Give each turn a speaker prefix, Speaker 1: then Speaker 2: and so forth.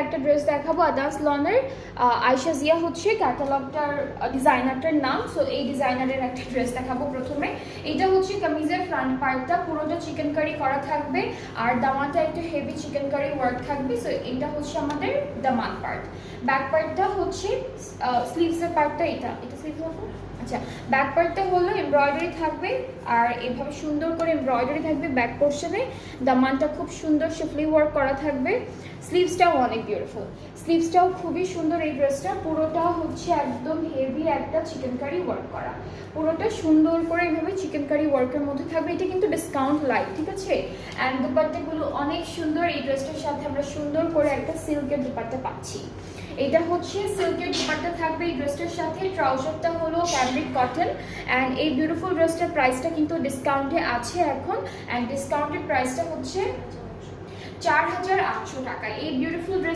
Speaker 1: একটা ড্রেস দেখাবো আদাস লনের। আয়শা জিয়া হচ্ছে ক্যাটালগটার ডিজাইনারটার নাম। সো এই ডিজাইনারের একটা ড্রেস দেখাবো প্রথমে। এটা হচ্ছে কামিজের ফ্রন্ট পার্টটা, পুরোটা চিকেন কারি করা থাকবে আর দামানটা একটু হেভি চিকেন কারি ওয়ার্ক থাকবে। সো এটা হচ্ছে আমাদের দামান পার্ট। ব্যাক পার্টটা হচ্ছে স্লিভসের পার্টটা, এটা স্লিভস হবে। আচ্ছা, ব্যাক পার্টটা হলো এমব্রয়ডারি থাকবে আর এভাবে সুন্দর করে এমব্রয়ডারি থাকবে ব্যাক পোর্শনে। দামানটা খুব সুন্দর শিফলি ওয়ার্ক করা থাকবে। স্লিভসটাও অনেক বিউটিফুল, স্লিভসটাও খুবই সুন্দর। এই ড্রেসটা পুরোটা হচ্ছে একদম হেভি একটা চিকেন কারি ওয়ার্ক করা, পুরোটা সুন্দর করে এইভাবে চিকেন কারি ওয়ার্কের মধ্যে থাকবে। এটা কিন্তু ডিসকাউন্ট লাইট, ঠিক আছে। অ্যান্ড দুপাট্টাগুলো অনেক সুন্দর। এই ড্রেসটার সাথে আমরা সুন্দর করে একটা সিল্কের দুপাট্টা পাচ্ছি। এটা হচ্ছে সিল্কের দুপাট্টা থাকবে এই ড্রেসটার সাথে। ট্রাউজারটা হলো ফ্যাব্রিক কটন। অ্যান্ড এই বিউটিফুল ড্রেসটার প্রাইসটা কিন্তু ডিসকাউন্টে আছে এখন। অ্যান্ড ডিসকাউন্টের প্রাইসটা হচ্ছে 4800 টাকা। এই বিউটিফুল ড্রেস